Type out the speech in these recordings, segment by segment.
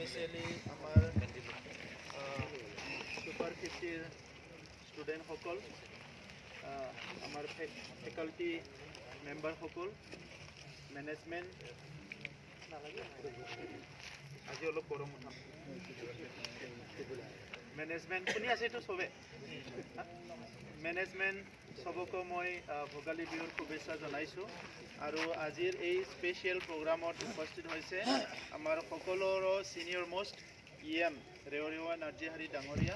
Specially আমাৰ super 50 ষ্টুডেণ্টসকল, আমাৰ faculty মেম্বাৰসকল, management, আজি অলপ গৰম উঠাম, মেনেজমেণ্ট শুনি আছেতো চবে, মেনেজমেণ্ট সবকো মই ভোগালী বিহুৰ শুভেচ্ছা জনাইছোঁ। আৰু আজিৰ এই স্পেচিয়েল প্ৰগ্ৰামত উপস্থিত হৈছে আমাৰ সকলোৰে ছিনিয়ৰ মোষ্ট EM ৰেৱৰিৱা নাৰ্জীহাৰী ডাঙৰীয়া।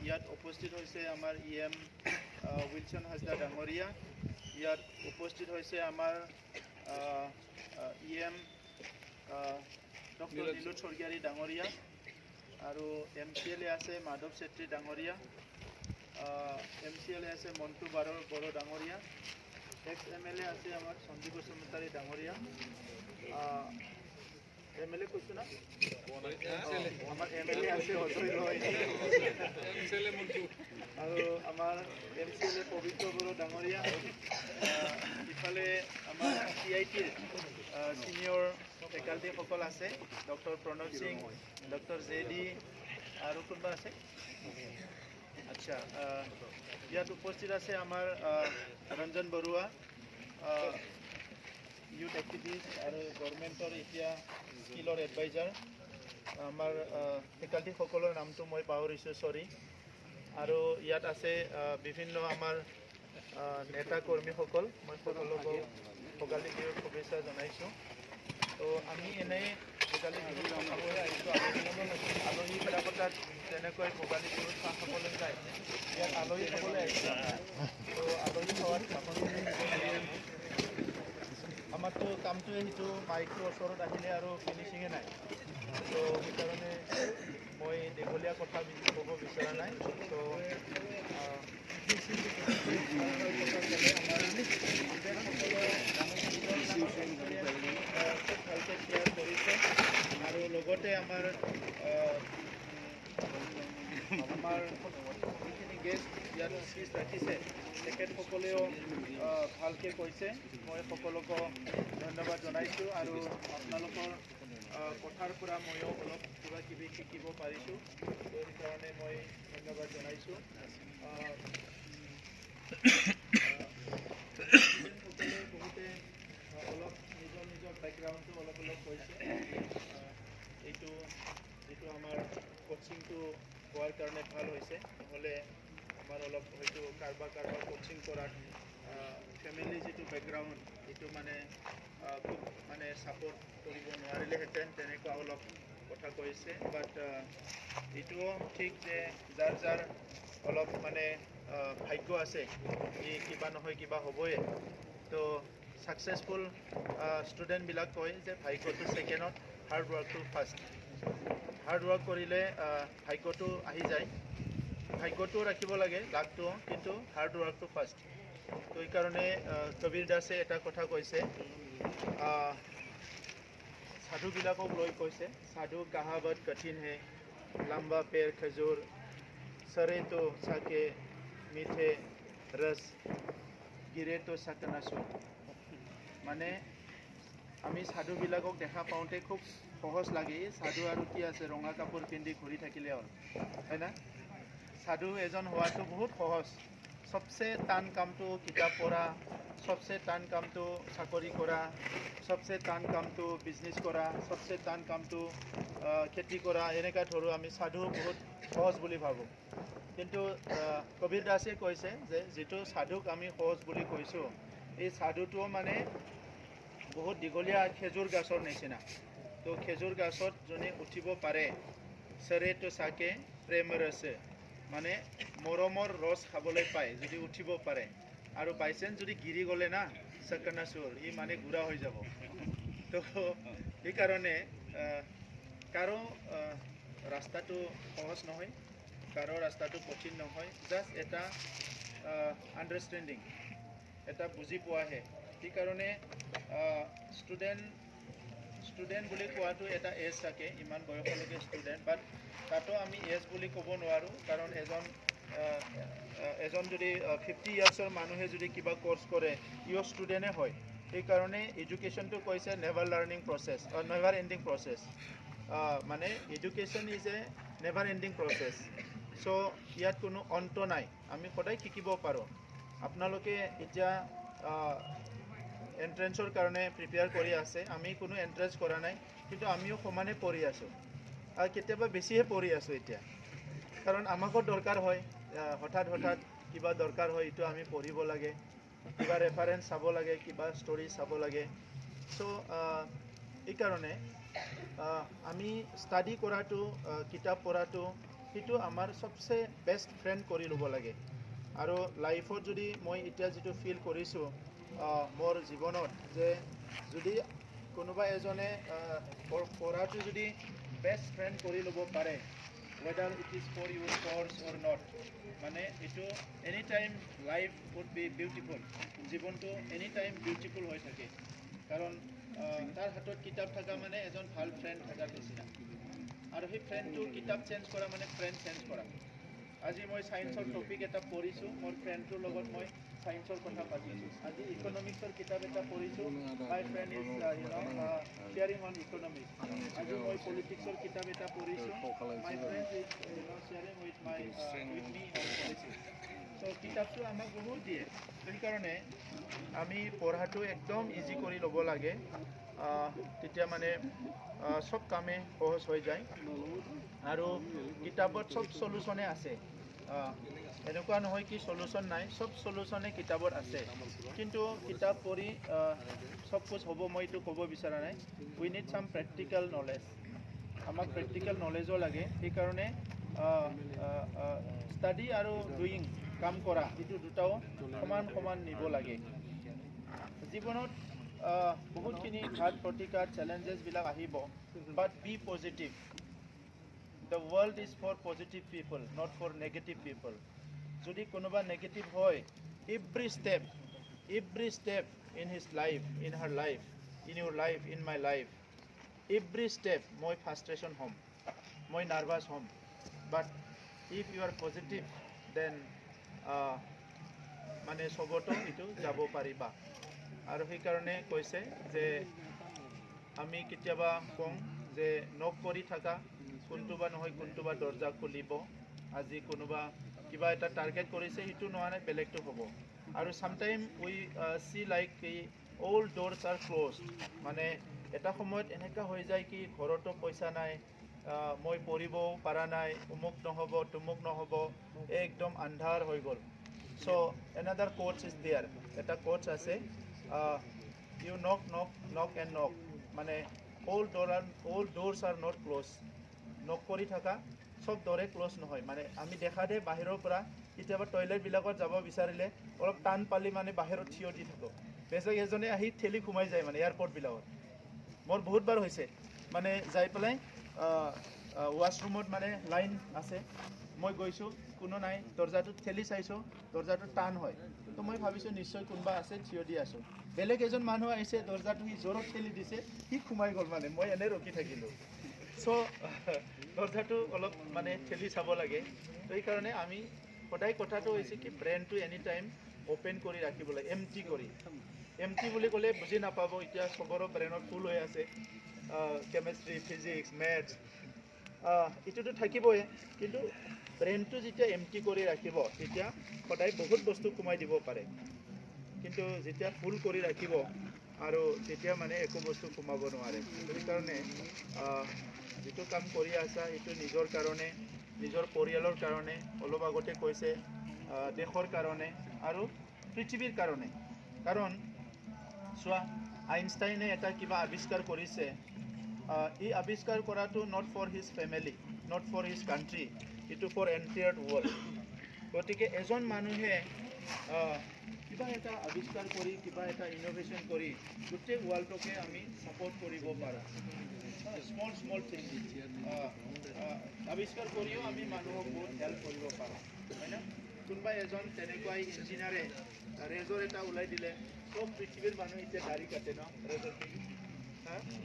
ইয়াত উপস্থিত হৈছে আমাৰ EM উইলছন হাজদা ডাঙৰীয়া। ইয়াত উপস্থিত হৈছে আমাৰ EM ডক্টৰ নীলোৎ স্বৰ্গীয়াৰী ডাঙৰীয়া, আৰু MCL আছে মাধৱ চেত্ৰী ডাঙৰীয়া, MCL আছে মন্টু বড়ো ডাঙৰীয়া, XMLA আছে আমাৰ সঞ্জীৱ বসুমতাৰী ডাঙৰীয়া, MLA কৈছোঁ না, আমাৰ MLA আছে আৰু আমাৰ MCLA পবিত্ৰ বড়ো ডাঙৰীয়া। ইফালে আমাৰ CITৰ ছিনিয়ৰ ফেকাল্টিসকল আছে, doctor Pranab Singh, doctor JD আৰু কোনোবা আছে। আচ্ছা, ইয়াত উপস্থিত আছে আমাৰ ৰঞ্জন বৰুৱা, ইউথ এক্টিভিষ্ট আৰু গভৰ্ণমেণ্টৰ এতিয়া স্কিলৰ এডভাইজাৰ। আমাৰ ফেকাল্টিসকলৰ নামটো মই পাহৰিছোঁ, চৰি। আৰু ইয়াত আছে বিভিন্ন আমাৰ নেতা কৰ্মীসকল, মই সকলোকে ভোগালী বিহুৰ শুভেচ্ছা জনাইছোঁ। তো আমি এনেই ভোগালী বিহুত খাবলৈ আহিছোঁ, আলহীবিলাকৰ তাত যেনেকৈ ভোগালী বিহুত চাহ খাবলৈ যায়, ইয়াত আলহী খাবলৈ আহিছোঁ। তো আলহী খোৱাত আমাৰতো কামটোৱে সেইটো, মাইকটো ওচৰত আহিলে আৰু ফিনিচিঙে নাই। তো সেইকাৰণে মই দীঘলীয়া কথা ক'ব বিচৰা নাই। তো ভালকৈ শ্বেয়াৰ কৰিছে, আৰু লগতে আমাৰ যিখিনি গেষ্ট ইয়াত স্পীচ ৰাখিছে তেখেতসকলেও ভালকৈ কৈছে। মই সকলোকে ধন্যবাদ জনাইছোঁ, আৰু আপোনালোকৰ কথাৰ পৰা ময়ো অলপ কিবা কিবি শিকিব পাৰিছোঁ, তো সেইকাৰণে মই ধন্যবাদ জনাইছোঁ। ষ্টুডেণ্টসকলে বহুতে অলপ নিজৰ নিজৰ বেকগ্ৰাউণ্ডটো অলপ কৈছে। এইটো যিটো আমাৰ কোচিংটো হোৱাৰ কাৰণে ভাল হৈছে, নহ'লে আমাৰ অলপ হয়তো কাৰোবাৰ কোচিং কৰাত ফেমিলি যিটো বেকগ্ৰাউণ্ড সেইটো মানে খুব মানে ছাপৰ্ট কৰিব নোৱাৰিলেহেঁতেন, তেনেকুৱা অলপ কথা কৈছে। বাট এইটোও ঠিক যে যাৰ যাৰ অলপ মানে ভাগ্য আছে, ই কিবা নহয় কিবা হ'বই। তো ছাকচেছফুল ষ্টুডেণ্টবিলাক কয় যে ভাগ্যটো ছেকেণ্ডত, হাৰ্ড ৱৰ্কটো ফাৰ্ষ্ট। হাৰ্ড ৱৰ্ক কৰিলে ভাগ্যটো আহি যায়, ভাগ্যটোও ৰাখিব লাগে, লাকটোও, কিন্তু হাৰ্ড ৱৰ্কটো ফাৰ্ষ্ট। তো সেইকাৰণে কবীৰ দাসে এটা কথা কৈছে, সাধুবিলাকক লৈ কৈছে, সাধু কাহাৱত কঠিন হে, লম্বা পেৰ খজুৰ, সৰে তো চাকে মিঠে ৰস, গিৰে তো চাকনাচুৰ। মানে আমি সাধুবিলাকক দেখা পাওঁতে খুব সহজ লাগে, সাধু আৰু কি আছে, ৰঙা কাপোৰ পিন্ধি ঘূৰি থাকিলে হ'ল, হয় না? সাধু এজন হোৱাটো বহুত সহজ। সবচে টান কামটো কিতাপ পঢ়া, সবচে টান কামটো চাকৰি কৰা, সবচে টান কামটো বিজনেছ কৰা, সবচে টান কামটো খেতি কৰা, এনেকুৱা ধৰোঁ আমি সাধু বহুত সহজ বুলি ভাবোঁ। কিন্তু কবীৰ দাসে কৈছে যে যিটো সাধুক আমি সহজ বুলি কৈছোঁ, এই সাধুটো মানে বহুত দীঘলীয়া খেজুৰ গছৰ নিচিনা। তো খেজুৰ গছত যোনে উঠিব পাৰে, সৰেটো চাকে প্ৰেম ৰসে, মানে মৰমৰ ৰস খাবলৈ পায় যদি উঠিব পাৰে। আৰু বাইচান্স যদি গিৰি গ'লে না, চাকনাচুৰ, ই মানে গুড়া হৈ যাব। তো সেইকাৰণে কাৰো ৰাস্তাটো সহজ নহয়, কাৰো ৰাস্তাটো কঠিন নহয়, জাষ্ট এটা আণ্ডাৰষ্টেণ্ডিং, এটা বুজি পোৱাহে। সেইকাৰণে ষ্টুডেণ্ট বুলি কোৱাটো এটা এজ থাকে, ইমান বয়সলৈকে ষ্টুডেণ্ট, বাট তাতো আমি এজ বুলি ক'ব নোৱাৰোঁ, কাৰণ এজন যদি 50 ইয়াৰ্ছৰ মানুহে যদি কিবা কোৰ্চ কৰে, ইও ষ্টুডেণ্টে হয়। সেইকাৰণে এডুকেশ্যনটো কৈছে never learning process, never ending process. মানে education is a never ending process so' ইয়াত কোনো অন্ত নাই আমি সদায় শিকিব পাৰোঁ আপোনালোকে এতিয়া এণ্ট্ৰেঞ্চৰ কাৰণে প্ৰিপেয়াৰ কৰি আছে আমি কোনো এণ্ট্ৰেঞ্চ কৰা নাই কিন্তু আমিও সমানে পঢ়ি আছোঁ আৰু কেতিয়াবা বেছিহে পঢ়ি আছোঁ এতিয়া কাৰণ আমাকো দৰকাৰ হয় হঠাৎ কিবা দৰকাৰ হয় এইটো আমি পঢ়িব লাগে কিবা ৰেফাৰেঞ্চ চাব লাগে কিবা ষ্টৰি চাব লাগে চ' এইকাৰণে আমি ষ্টাডি কৰাটো কিতাপ পঢ়াটো সেইটো আমাৰ চবচে বেষ্ট ফ্ৰেণ্ড কৰি ল'ব লাগে আৰু লাইফত যদি মই এতিয়া যিটো ফিল কৰিছোঁ মোৰ জীৱনত যে যদি কোনোবা এজনে পঢ়াটো যদি বেষ্ট ফ্ৰেণ্ড কৰি ল'ব পাৰে whether it is for your course or not মানে এইটো any time life would be beautiful জীৱনটো এনি টাইম বিউটিফুল হৈ থাকে কাৰণ তাৰ হাতত কিতাপ থকা মানে এজন ভাল ফ্ৰেণ্ড থকাৰ নিচিনা আৰু সেই ফ্ৰেণ্ডটো কিতাপ চেঞ্জ কৰা মানে ফ্ৰেণ্ড চেঞ্জ কৰা আজি মই ছায়েন্সৰ টপিক এটা পঢ়িছোঁ মোৰ ফ্ৰেণ্ডটোৰ লগত মই ছায়েন্সৰ কথা পাতিছোঁ আজি ইকনমিক্সৰ কিতাপ এটা পঢ়িছোঁ my friend is sharing on economics আজি মই পলিটিক্সৰ কিতাপ এটা পঢ়িছোঁ my friend is sharing with me on politics so' কিতাপটো আমাক বহুত দিয়ে সেইকাৰণে আমি পঢ়াটো একদম ইজি কৰি ল'ব লাগে তেতিয়া মানে সব কামে সহজ হৈ যায় আৰু কিতাপত সব সলিউশ্যনে আছে এনেকুৱা নহয় কি সলিউশ্যন নাই সব সলিউশ্যনে কিতাপত আছে কিন্তু কিতাপ পঢ়ি সব কুছ হ'ব মই এইটো ক'ব বিচৰা নাই উই নিড সাম প্ৰেক্টিকেল নলেজ আমাক প্ৰেক্টিকেল নলেজো লাগে সেইকাৰণে ষ্টাডি আৰু ডুইং কাম কৰা এইটো দুটাও সমান নিব লাগে জীৱনত বহুতখিনি ঘাত প্ৰতিঘাত চেলেঞ্জেছবিলাক আহিব but be positive the world is for positive people not for negative people যদি কোনোবা নেগেটিভ হয় every step in his life in her life in your life in my life every step মই ফ্ৰাষ্ট্ৰেশ্যন হ'ম মই nervous হ'ম but if you are positive then মানে চবতো এইটো যাব পাৰিবা আৰু সেইকাৰণে কৈছে যে আমি কেতিয়াবা কওঁ যে নক কৰি থাকা কোনটোবা নহয় কোনটোবা দৰ্জা খুলিব আজি কোনোবা কিবা এটা টাৰ্গেট কৰিছে সেইটো নহয় বেলেগটো হ'ব আৰু চামটাইম উই চি লাইক কি অল ড'ৰ্ছ আৰ ক্ল'জড মানে এটা সময়ত এনেকুৱা হৈ যায় কি ঘৰতো পইচা নাই মই পঢ়িবও পৰা নাই অমুক নহ'ব তুমুক নহ'ব একদম আন্ধাৰ হৈ গ'ল চ' এনাডাৰ কোটছ ইজ দেয়াৰ এটা কোটছ আছে ইউ নক এণ্ড নক মানে অল ড'ৰ্ছ আৰ নট ক্ল'জ নক কৰি থকা সব দৰে ক্ল'জ নহয় মানে আমি দেখা দে বাহিৰৰ পৰা কেতিয়াবা টয়লেটবিলাকত যাব বিচাৰিলে অলপ টান পালি মানে বাহিৰত থিয় দি থাকোঁ বেলেগ এজনে আহি ঠেলি সোমাই যায় মানে এয়াৰপৰ্টবিলাকত মোৰ বহুতবাৰ হৈছে মানে যাই পেলাই ৱাছৰুমত মানে লাইন আছে মই গৈছোঁ কোনো নাই দৰ্জাটো ঠেলি চাইছোঁ দৰ্জাটো টান হয় তো মই ভাবিছোঁ নিশ্চয় কোনোবা আছে থিয় দি আছোঁ বেলেগ এজন মানুহ আহিছে দৰ্জাটো সি জোৰত ঠেলি দিছে সি সোমাই গ'ল মানে মই এনেই ৰখি থাকিলোঁ চ' দৰ্জাটো অলপ মানে ঠেলি চাব লাগে তো সেইকাৰণে আমি সদায় কথাটো হৈছে কি ব্ৰেইনটো এনি টাইম অ'পেন কৰি ৰাখিব লাগে এমটি বুলি ক'লে বুজি নাপাব এতিয়া চবৰো ব্ৰেইনত ফুল হৈ আছে কেমেষ্ট্ৰি ফিজিক্স মেথছ এইটোতো থাকিবই কিন্তু ব্ৰেইনটো যেতিয়া এমটি কৰি ৰাখিব তেতিয়া সদায় বহুত বস্তু সোমাই দিব পাৰে কিন্তু যেতিয়া ফুল কৰি ৰাখিব আৰু তেতিয়া মানে একো বস্তু সোমাব নোৱাৰে সেইকাৰণে যিটো কাম কৰি আছা সেইটো নিজৰ কাৰণে নিজৰ পৰিয়ালৰ কাৰণে অলপ আগতে কৈছে দেশৰ কাৰণে আৰু পৃথিৱীৰ কাৰণে কাৰণ চোৱা আইনষ্টাইনে এটা কিবা আৱিষ্কাৰ কৰিছে এই আৱিষ্কাৰ কৰাটো not for his family not for his country এইটো ফৰ এণ্টায়াৰ ৱৰ্ল্ড গতিকে এজন মানুহে কিবা এটা আৱিষ্কাৰ কৰি কিবা এটা ইন'ভেশ্যন কৰি গোটেই ৱৰ্ল্ডকে আমি ছাপৰ্ট কৰিব পাৰোঁ স্মল থিং আৱিষ্কাৰ কৰিও আমি মানুহক বহুত হেল্প কৰিব পাৰোঁ হয় না কোনোবা এজন তেনেকুৱাই ইঞ্জিনিয়াৰে ৰেজৰ এটা ওলাই দিলে চব পৃথিৱীৰ মানুহ এতিয়া দাড়ি কাটে ন ৰেজৰ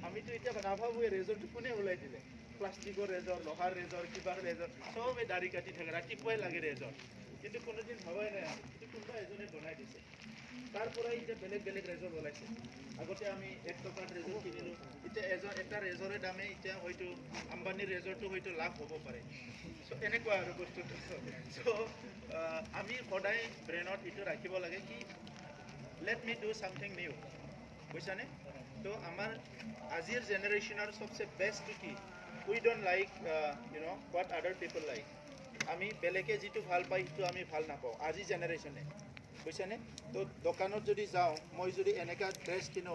আমিতো এতিয়া নাভাবোঁ ৰেজৰটো কোনে ওলাই দিলে প্লাষ্টিকৰ ৰেজৰ লোহাৰ ৰেজৰ কিবা ৰেজৰ চবেই দাড়ি কাটি থাকে ৰাতিপুৱাই লাগে ৰেজৰ কিন্তু কোনোদিন ভবাই নাই কিন্তু কোনোবা এজনে বনাই দিছে তাৰ পৰাই এতিয়া বেলেগ বেলেগ ৰেজৰ ওলাইছে আগতে আমি 1 টকাৰ ৰেজৰ কিনিলোঁ এতিয়া এটা ৰেজৰে দামে এতিয়া হয়তো আম্বানীৰ ৰেজৰটো হয়তো লাভ হ'ব পাৰে চ' এনেকুৱা আৰু বস্তুটো চ' আমি সদায় ব্ৰেইনত এইটো ৰাখিব লাগে কি let me do something new বুজিছানে তো আমাৰ আজিৰ জেনেৰেশ্যনৰ সবচে বেষ্টটো কি উই ডোন্ট লাইক হোৱাট আদাৰ পিপল লাইক আমি বেলেগে যিটো ভাল পাই সেইটো আমি ভাল নাপাওঁ আজি জেনেৰেশ্যনে বুজিছানে তো দোকানত যদি যাওঁ মই যদি এনেকুৱা ড্ৰেছ কিনো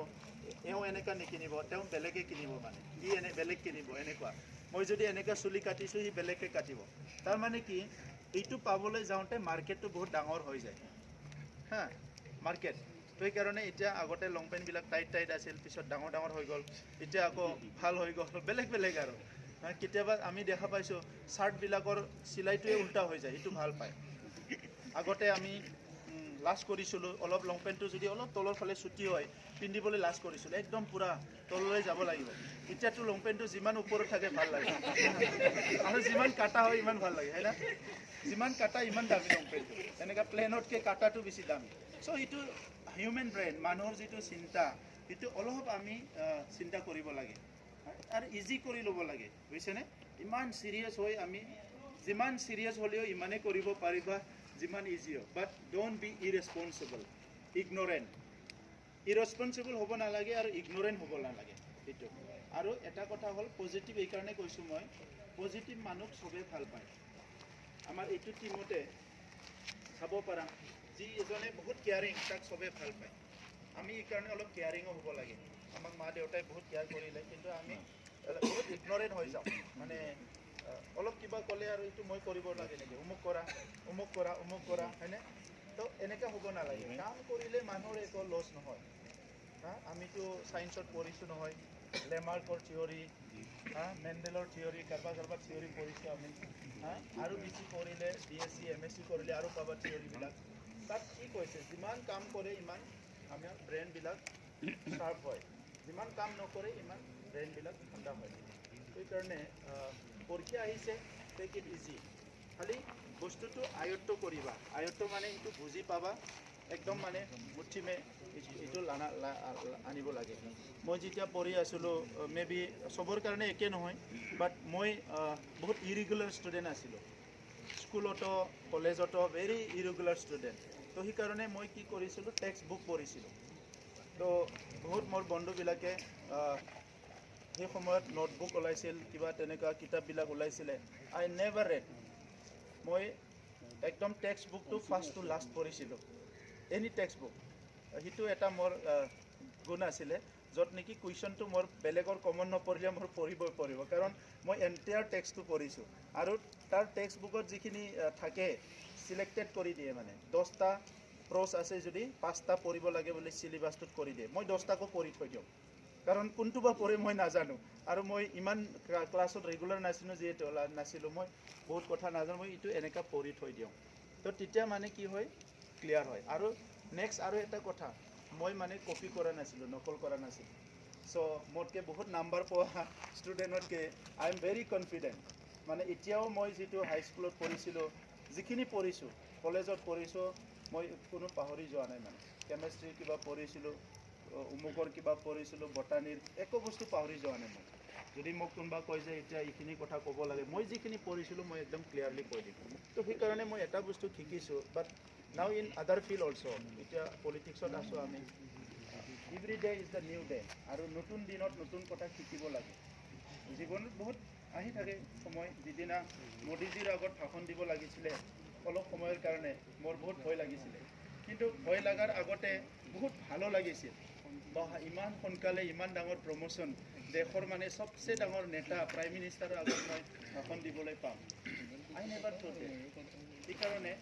এওঁ এনেকুৱা নিকিনিব তেওঁ বেলেগে কিনিব মানে ই বেলেগ কিনিব এনেকুৱা মই যদি এনেকুৱা চুলি কাটিছোঁ সি বেলেগে কাটিব তাৰমানে কি এইটো পাবলৈ যাওঁতে মাৰ্কেটটো বহুত ডাঙৰ হৈ যায় হা মাৰ্কেট তো সেইকাৰণে এতিয়া আগতে লং পেণ্টবিলাক টাইট আছিল পিছত ডাঙৰ ডাঙৰ হৈ গ'ল এতিয়া আকৌ ভাল হৈ গ'ল বেলেগ বেলেগ আৰু কেতিয়াবা আমি দেখা পাইছোঁ চাৰ্টবিলাকৰ চিলাইটোৱে উল্টা হৈ যায় সেইটো ভাল পায় আগতে আমি লাজ কৰিছিলোঁ অলপ লং পেণ্টটো যদি অলপ তলৰ ফালে চুটি হয় পিন্ধিবলৈ লাজ কৰিছিলোঁ একদম পূৰা তললৈ যাব লাগিব এতিয়াতো লং পেণ্টটো যিমান ওপৰত থাকে ভাল লাগে আৰু যিমান কাটা হয় ইমান ভাল লাগে হয় না যিমান কাটা ইমান দামী লং পেণ্টটো এনেকুৱা প্লেনতকৈ কাটাটো বেছি দামী চ' এইটো হিউমেন ব্ৰেইন মানুহৰ যিটো চিন্তা সেইটো অলপ আমি চিন্তা কৰিব লাগে আৰু ইজি কৰি ল'ব লাগে বুজিছেনে ইমান চিৰিয়াছ হৈ আমি যিমান চিৰিয়াছ হ'লেও ইমানেই কৰিব পাৰিবা যিমান ইজি হয় বাট ডোন্ট বি ইৰেছপনচিবল ইৰেছপনচিবল হ'ব নালাগে আৰু ইগনৰেণ্ট হ'ব নালাগে সেইটো আৰু এটা কথা হ'ল পজিটিভ এইকাৰণে কৈছোঁ মই পজিটিভ মানুহ চবেই ভাল পায় আমাৰ এইটো টিমতে চাব পাৰা যি এজনে বহুত কেয়াৰিং তাক চবেই ভাল পায় আমি এইকাৰণে অলপ কেয়াৰিঙো হ'ব লাগে আমাক মা দেউতাই বহুত কেয়াৰ কৰিলে কিন্তু আমি বহুত ইগনৰেণ্ট হৈ যাওঁ মানে অলপ কিবা ক'লে আৰু এইটো মই কৰিব লাগে নেকি অমুক কৰা হয়নে তো এনেকৈ হ'ব নালাগে কাম কৰিলে মানুহৰ একো লছ নহয় হা আমিতো ছায়েন্সত পঢ়িছোঁ নহয় লেমাৰ্কৰ থিয়ৰী মেণ্ডেলৰ থিয়ৰী কাৰোবাৰ থিয়ৰী পঢ়িছোঁ আমি আৰু বেছি পঢ়িলে BSc MSc কৰিলে আৰু পাবা থিয়ৰীবিলাক তাত কি কৈছে যিমান কাম কৰে ইমান আমাৰ ব্ৰেইনবিলাক শ্বাৰ্প হয় যিমান কাম নকৰে ইমান ব্ৰেইনবিলাক ঠাণ্ডা হয় সেইকাৰণে পৰীক্ষা আহিছে টেক ইট ইজি খালি বস্তুটো আয়ত্ব কৰিবা আয়ত্ব মানে সেইটো বুজি পাবা একদম মানে মুঠিমে এইটো আনিব লাগে মই যেতিয়া পঢ়ি আছিলোঁ মে বি চবৰ কাৰণে একে নহয় বাট মই বহুত ইৰেগুলাৰ ষ্টুডেণ্ট আছিলোঁ স্কুলতো কলেজতো ভেৰি ইৰেগুলাৰ ষ্টুডেণ্ট তো সেইকাৰণে মই কি কৰিছিলোঁ টেক্সট বুক পঢ়িছিলোঁ তো বহুত মোৰ বন্ধুবিলাকে সেই সময়ত নোটবুক ওলাইছিল কিবা তেনেকুৱা কিতাপবিলাক ওলাইছিলে আই নেভাৰ ৰেড মই একদম টেক্সট বুকটো ফাৰ্ষ্ট টু লাষ্ট পঢ়িছিলোঁ এনি টেক্সট বুক সেইটো এটা মোৰ গুণ আছিলে য'ত নেকি কুৱেশ্যনটো মোৰ বেলেগৰ কমন নপঢ়িলে মোৰ পঢ়িব কাৰণ মই এণ্টায়াৰ টেক্সটটো পঢ়িছোঁ আৰু তাৰ টেক্সট বুকত যিখিনি থাকে চিলেক্টেড কৰি দিয়ে মানে 10টা প্ৰ'জ আছে যদি 5টা পঢ়িব লাগে বুলি চিলেবাছটোত কৰি দিয়ে মই 10টাকো পঢ়ি থৈ দিওঁ কাৰণ কোনটো বা পঢ়ে মই নাজানো আৰু মই ইমান ক্লাছত ৰেগুলাৰ নাছিলোঁ মই বহুত কথা নাজানো মই এইটো এনেকুৱা পঢ়ি থৈ দিওঁ তো তেতিয়া মানে কি হয় ক্লিয়াৰ হয় আৰু নেক্সট আৰু এটা কথা মই মানে কপি কৰা নাছিলোঁ নকল কৰা নাছিলোঁ চ' মোতকৈ বহুত নাম্বাৰ পোৱা ষ্টুডেণ্টতকৈ আই এম ভেৰি কনফিডেণ্ট মানে এতিয়াও মই যিটো হাইস্কুলত পঢ়িছিলোঁ যিখিনি পঢ়িছোঁ কলেজত পঢ়িছোঁ মই কোনো পাহৰি যোৱা নাই মানে কেমেষ্ট্ৰি কিবা পঢ়িছিলোঁ অমুকৰ কিবা পঢ়িছিলোঁ বটানীৰ একো বস্তু পাহৰি যোৱা নাই মই যদি মোক কোনোবা কয় যে এতিয়া এইখিনি কথা ক'ব লাগে মই যিখিনি পঢ়িছিলোঁ মই একদম ক্লিয়াৰলি কৈ দিম তো সেইকাৰণে মই এটা বস্তু শিকিছোঁ বাট নাও ইন আদাৰ ফিল্ড অলছ' এতিয়া পলিটিক্সত আছোঁ আমি every day is the new day আৰু নতুন দিনত নতুন কথা শিকিব লাগে জীৱনত বহুত আহি থাকে সময় যিদিনা মোদীজীৰ আগত ভাষণ দিব লাগিছিলে অলপ সময়ৰ কাৰণে মোৰ বহুত ভয় লাগিছিলে কিন্তু ভয় লগাৰ আগতে বহুত ভালো লাগিছিল বা ইমান সোনকালে ইমান ডাঙৰ প্ৰমোশ্যন দেশৰ মানে চবচে ডাঙৰ নেতা প্ৰাইম মিনিষ্টাৰৰ আগত মই ভাষণ দিবলৈ পাম আই নেভাৰ থট ইট সেইকাৰণে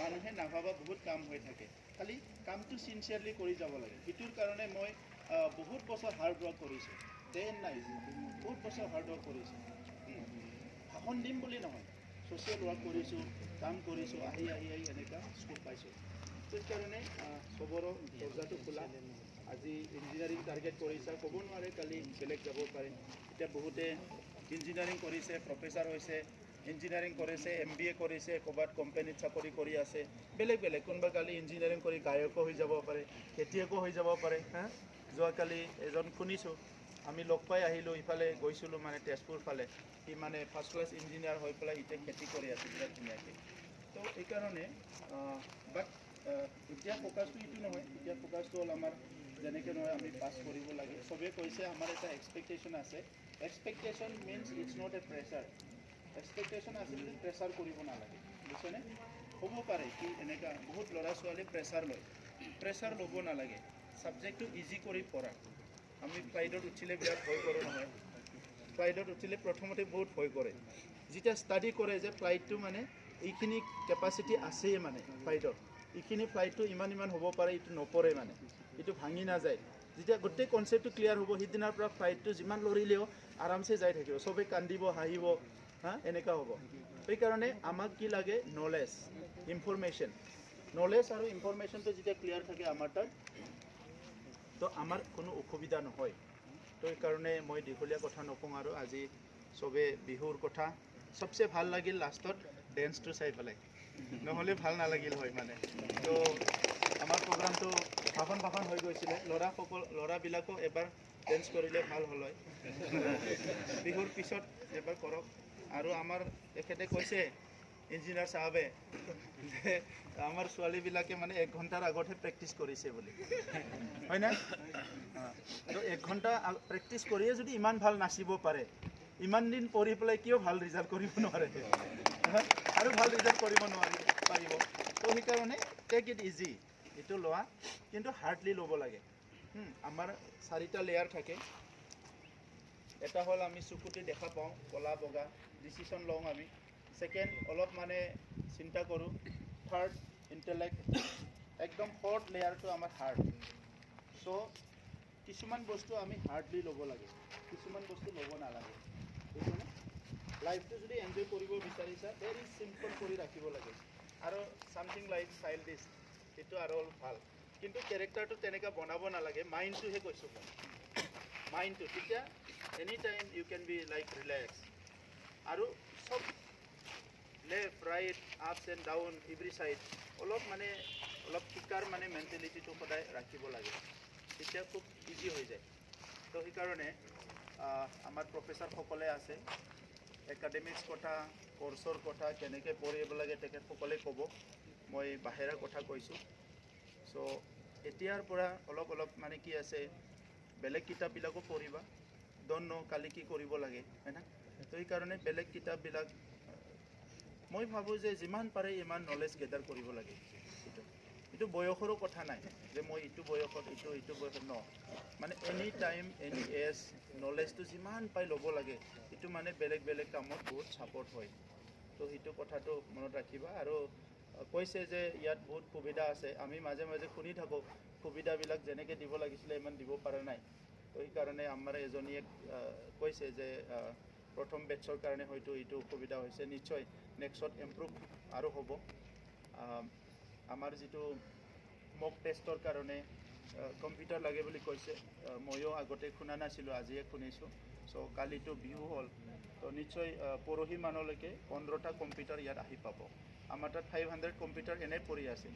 মানুহে নাভাবা বহুত কাম হৈ থাকে খালি কামটো চিনচিয়াৰলি কৰি যাব লাগে সেইটোৰ কাৰণে মই বহুত বছৰ হাৰ্ড ৱৰ্ক কৰিছোঁ ডে এণ্ড নাইট বহুত বছৰ হাৰ্ড ৱৰ্ক কৰিছোঁ ভাষণ দিম বুলি নহয় ছ'চিয়েল ৱৰ্ক কৰিছোঁ কাম কৰিছোঁ আহি এনেকুৱা স্কোপ পাইছোঁ সেইকাৰণে চবৰো দৰ্জাটো খোলা আজি ইঞ্জিনিয়াৰিং টাৰ্গেট কৰিছা ক'ব নোৱাৰে কালি বেলেগ যাব পাৰে এতিয়া বহুতে ইঞ্জিনিয়াৰিং কৰিছে প্ৰফেচাৰ হৈছে ইঞ্জিনিয়াৰিং কৰিছে MBA কৰিছে ক'ৰবাত কোম্পানীত চাকৰি কৰি আছে বেলেগ বেলেগ কোনোবা কালি ইঞ্জিনিয়াৰিং কৰি গায়কো হৈ যাব পাৰে খেতিয়কো হৈ যাব পাৰে হা যোৱাকালি এজন শুনিছোঁ আমি লগ পাই আহিলোঁ ইফালে গৈছিলোঁ মানে তেজপুৰ ফালে সি মানে ফাৰ্ষ্ট ক্লাছ ইঞ্জিনিয়াৰ হৈ পেলাই এতিয়া খেতি কৰি আছে বিৰাট ধুনীয়াকৈ তো এইকাৰণে বাট এতিয়া ফ'কাছটো এইটো নহয় এতিয়া ফ'কাছটো হ'ল আমাৰ যেনেকৈ নহয় আমি পাছ কৰিব লাগে চবেই কৈছে আমাৰ এটা এক্সপেক্টেশ্যন আছে expectation means it's not a pressure expectation আছে যদি প্ৰেছাৰ কৰিব নালাগে বুজিছেনে হ'ব পাৰে কি এনেকুৱা বহুত ল'ৰা ছোৱালীয়ে প্ৰেছাৰ ল'ব নালাগে ছাবজেক্টটো ইজি কৰি পঢ়া আমি ফ্লাইটত উঠিলে বিৰাট ভয় কৰোঁ নহয় ফ্লাইটত উঠিলে প্ৰথমতে বহুত ভয় কৰে যেতিয়া ষ্টাডি কৰে যে ফ্লাইটটো মানে এইখিনি কেপাচিটি আছেই মানে ফ্লাইটত এইখিনি ফ্লাইটটো ইমান হ'ব পাৰে এইটো নপৰে মানে এইটো ভাঙি নাযায় যেতিয়া গোটেই কনচেপ্টটো ক্লিয়াৰ হ'ব সিদিনাৰ পৰা ফ্লাইটটো যিমান লৰিলেও আৰামছে যাই থাকিব চবেই কান্দিব হাঁহিব হা এনেকুৱা হ'ব সেইকাৰণে আমাক কি লাগে নলেজ আৰু ইনফৰমেশ্যনটো যেতিয়া ক্লিয়াৰ থাকে আমাৰ তাত তো আমাৰ কোনো অসুবিধা নহয় তো সেইকাৰণে মই দীঘলীয়া কথা নকওঁ আৰু আজি চবে বিহুৰ কথা চবচে ভাল লাগিল লাষ্টত ডেন্সটো চাই পেলাই নহ'লে ভাল নালাগিল হয় মানে তো আমাৰ প্ৰগ্ৰামটো ভাষণ হৈ গৈছিলে ল'ৰাবিলাকো এবাৰ ডেন্স কৰিলে ভাল হ'ল হয় বিহুৰ পিছত এবাৰ কৰক আৰু আমাৰ তেখেতে কৈছে ইঞ্জিনিয়াৰ চাহাবে যে আমাৰ ছোৱালীবিলাকে মানে 1 ঘণ্টাৰ আগতহে প্ৰেক্টিছ কৰিছে বুলি হয় না তো 1 ঘণ্টা প্ৰেক্টিছ কৰিয়ে যদি ইমান ভাল নাচিব পাৰে ইমান দিন পঢ়ি পেলাই কিয় ভাল ৰিজাল্ট কৰিব নোৱাৰে আৰু ভাল ৰিজাল্ট কৰিব পাৰিব তো সেইকাৰণে টেক ইট ইজি এইটো লোৱা কিন্তু হাৰ্ডলি ল'ব লাগে আমাৰ 4টা লেয়াৰ থাকে এটা হ'ল আমি চকুতে দেখা পাওঁ কলা বগা ডিচিশ্যন লওঁ আমি সেকেন্ড অলপ মানে চিন্তা কৰোঁ থাৰ্ড ইণ্টেলেক্ট একদম ফৰ্থ লেয়াৰটো আমাৰ হাৰ্ট চ' কিছুমান বস্তু আমি হাৰ্ডলি ল'ব লাগে কিছুমান বস্তু ল'ব নালাগে বুজিছেনে লাইফটো যদি এনজয় কৰিব বিচাৰিছা ভেৰি চিম্পল কৰি ৰাখিব লাগে আৰু ছামথিং লাইক চাইল্ডিছ সেইটো আৰু অলপ ভাল কিন্তু কেৰেক্টাৰটো তেনেকৈ বনাব নালাগে মাইণ্ডটোহে কৈছোঁ মই মাইণ্ডটো তেতিয়া any time you can be like relax আৰু সব left right ups and down every side অলপ শিকাৰ মানে মেণ্টেলিটিটো সদায় ৰাখিব লাগে তেতিয়া খুব ইজি হৈ যায় তো সেইকাৰণে আমাৰ প্ৰফেচাৰসকলে আছে একাডেমিক্স কথা কোৰ্চৰ কথা কেনেকৈ পঢ়িব লাগে তেখেতসকলে ক'ব মই বাহিৰা কথা কৈছোঁ চ' এতিয়াৰ পৰা অলপ মানে কি আছে বেলেগ কিতাপবিলাকো পঢ়িবা ড'ন্ট ন' কালি কি কৰিব লাগে হয় না তো সেইকাৰণে বেলেগ কিতাপবিলাক মই ভাবোঁ যে যিমান পাৰে ইমান নলেজ গেডাৰ কৰিব লাগে এইটো বয়সৰো কথা নাই যে মই এইটো বয়সত এইটো বয়সত ন মানে এনি টাইম এনি এজ নলেজটো যিমান পাই ল'ব লাগে এইটো মানে বেলেগ কামত বহুত ছাপৰ্ট হয় তো সেইটো কথাটো মনত ৰাখিবা আৰু কৈছে যে ইয়াত বহুত সুবিধা আছে আমি মাজে শুনি থাকোঁ সুবিধাবিলাক যেনেকৈ দিব লাগিছিলে ইমান দিব পৰা নাই তো সেইকাৰণে আমাৰ এজনীয়ে কৈছে যে প্ৰথম বেটছৰ কাৰণে হয়তো এইটো অসুবিধা হৈছে নিশ্চয় নেক্সট ইম্প্ৰুভ আৰু হ'ব আমাৰ যিটো মক টেষ্টৰ কাৰণে কম্পিউটাৰ লাগে বুলি কৈছে ময়ো আগতে শুনা নাছিলোঁ আজিয়ে শুনিছোঁ চ' কালিতো বিহু হ'ল তো নিশ্চয় পৰহি মানলৈকে 15টা কম্পিউটাৰ ইয়াত আহি পাব আমাৰ তাত 500 কম্পিউটাৰ এনেই পৰি আছে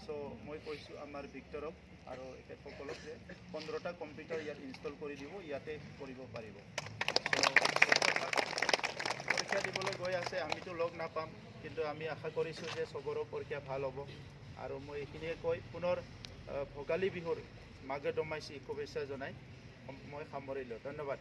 চ' মই কৈছোঁ আমাৰ ভিক্টৰক আৰু এখেতসকলক যে 15টা কম্পিউটাৰ ইয়াত ইনষ্টল কৰি দিব ইয়াতে কৰিব পাৰিব পৰীক্ষা দিবলৈ গৈ আছে আমিতো লগ নাপাম কিন্তু আমি আশা কৰিছোঁ যে চবৰো পৰীক্ষা ভাল হ'ব আৰু মই এইখিনিয়ে কৈ পুনৰ ভোগালী বিহুৰ মাঘে দমাইছি শুভেচ্ছা জনাই মই সামৰিলোঁ ধন্যবাদ